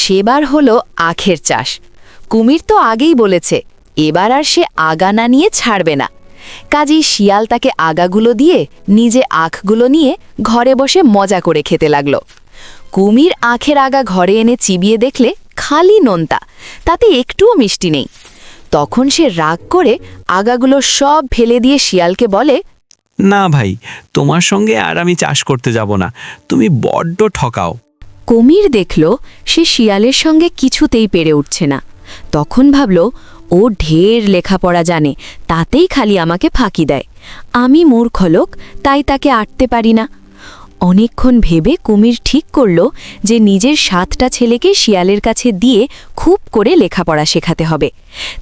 সেবার হলো আখের চাষ। কুমির তো আগেই বলেছে এবার আর সে আগা না নিয়ে ছাড়বে না। কাজেই শিয়াল তাকে আগাগুলো দিয়ে নিজে আখগুলো নিয়ে ঘরে বসে মজা করে খেতে লাগল। কুমির আখের আগা ঘরে এনে চিবিয়ে দেখলে খালি নোনতা, তাতে একটুও মিষ্টি নেই। তখন সে রাগ করে আগাগুলো সব ফেলে দিয়ে শিয়ালকে বলে, না ভাই, তোমার সঙ্গে আর আমি চাষ করতে যাব না, তুমি বড্ড ঠকাও। কুমির দেখল সে শিয়ালের সঙ্গে কিছুতেই পেরে উঠছে না। তখন ভাবল, ও ঢের লেখাপড়া জানে, তাতেই খালি আমাকে ফাঁকি দেয়। আমি মূর্খ লোক, তাই তাকে আটতে পারি না। অনেকক্ষণ ভেবে কুমির ঠিক করল যে নিজের 7টা ছেলেকে শিয়ালের কাছে দিয়ে খুব করে লেখাপড়া শেখাতে হবে।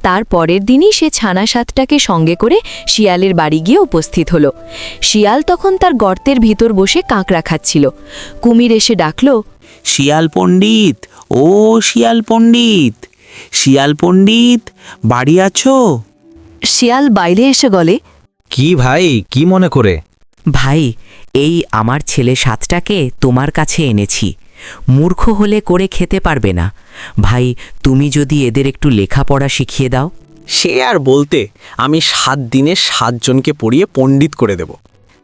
তার পরের দিনই সে ছানা 7টাকে সঙ্গে করে শিয়ালের বাড়ি গিয়ে উপস্থিত হল। শিয়াল তখন তার গর্তের ভিতর বসে কাঁকড়া খাচ্ছিল। কুমির এসে ডাকল, শিয়াল পণ্ডিত, ও শিয়াল পণ্ডিত, শিয়াল পণ্ডিত, বাড়ি আছো? শিয়াল বাইরে এসে বলে, কি ভাই, কি মনে করে? ভাই, এই আমার ছেলে 7টাকে তোমার কাছে এনেছি। মূর্খ হলে করে খেতে পারবে না। ভাই, তুমি যদি এদের একটু লেখাপড়া শিখিয়ে দাও। সে আর বলতে, আমি 7 দিনে 7 জনকে পড়িয়ে পণ্ডিত করে দেব।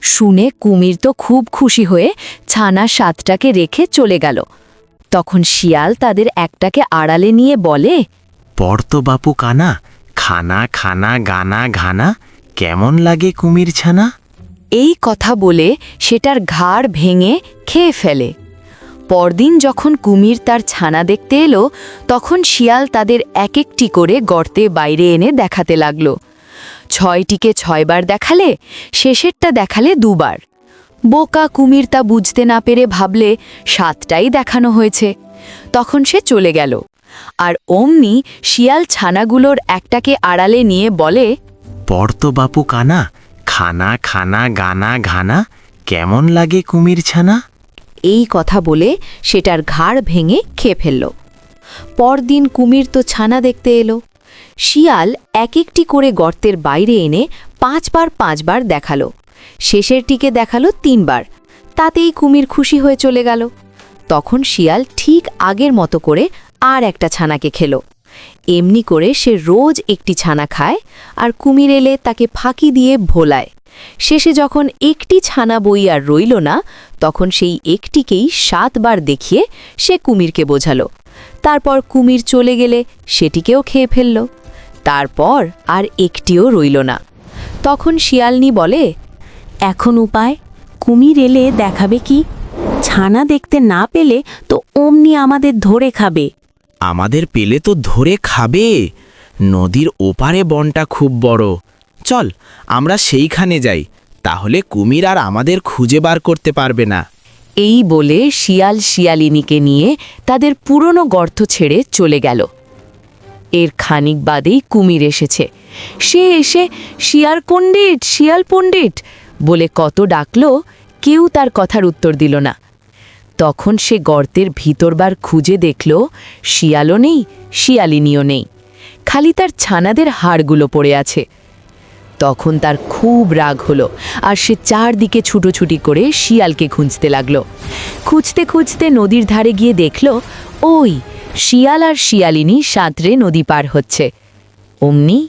শুনে কুমির তো খুব খুশি হয়ে ছানা 7টাকে রেখে চলে গেল। তখন শিয়াল তাদের একটাকে আড়ালে নিয়ে বলে, পড়তো বাপু কানা, খানা খানা গানা ঘানা, কেমন লাগে কুমির ছানা? এই কথা বলে সেটার ঘাড় ভেঙে খেয়ে ফেলে। পরদিন যখন কুমির তার ছানা দেখতে এলো, তখন শিয়াল তাদের এক একটি করে গর্তে বাইরে এনে দেখাতে লাগল। 6টিকে 6 বার দেখালে, শেষেরটা দেখালে 2 বার। বোকা কুমির তা বুঝতে না পেরে ভাবলে 7টাই দেখানো হয়েছে। তখন সে চলে গেল। আর অমনি শিয়াল ছানাগুলোর একটাকে আড়ালে নিয়ে বলে, পড়তো বাপু কানা, খানা খানা গানা ঘানা, কেমন লাগে কুমির ছানা? এই কথা বলে সেটার ঘাড় ভেঙে খেয়ে ফেলল। পরদিন কুমির তো ছানা দেখতে এলো। শিয়াল এক একটি করে গর্তের বাইরে এনে 5 বার 5 বার দেখালো। শেষেরটিকে দেখালো 3 বার। তাতেই কুমির খুশি হয়ে চলে গেল। তখন শিয়াল ঠিক আগের মতো করে আর একটা ছানাকে খেলো। এমনি করে সে রোজ একটি ছানা খায়, আর কুমির এলে তাকে ফাঁকি দিয়ে ভোলায়। শেষে যখন একটি ছানা বই আর রইল না, তখন সেই একটিকেই 7 বার দেখিয়ে সে কুমিরকে বোঝালো। তারপর কুমির চলে গেলে সেটিকেও খেয়ে ফেলল। তারপর আর একটিও রইল না। তখন শিয়ালনি বলে, এখন উপায়, কুমির এলে দেখাবে কি? ছানা দেখতে না পেলে তো অমনি আমাদের ধরে খাবে। আমাদের পেলে তো ধরে খাবে। নদীর ওপারে বনটা খুব বড়, চল আমরা সেইখানে যাই, তাহলে কুমির আর আমাদের খুঁজে বার করতে পারবে না। এই বলে শিয়াল শিয়ালিনীকে নিয়ে তাদের পুরনো গর্ত ছেড়ে চলে গেল। এর খানিক বাদেই কুমির এসেছে। সে এসে শিয়াল পণ্ডিত, শিয়াল পণ্ডিত বলে কত ডাকল, কেউ তার কথার উত্তর দিল না। তখন সে গর্তের ভিতরবার খুঁজে দেখল, শিয়ালও নেই, শিয়ালিনীও নেই, খালি তার ছানাদের হাড়গুলো পড়ে আছে। তখন তার খুব রাগ হলো, আর সে চারদিকে ছুটোছুটি করে শিয়ালকে খুঁজতে লাগল। খুঁজতে খুঁজতে নদীর ধারে গিয়ে দেখল, ওই শিয়াল আর শিয়ালিনী সাঁতরে নদী পার হচ্ছে। অমনি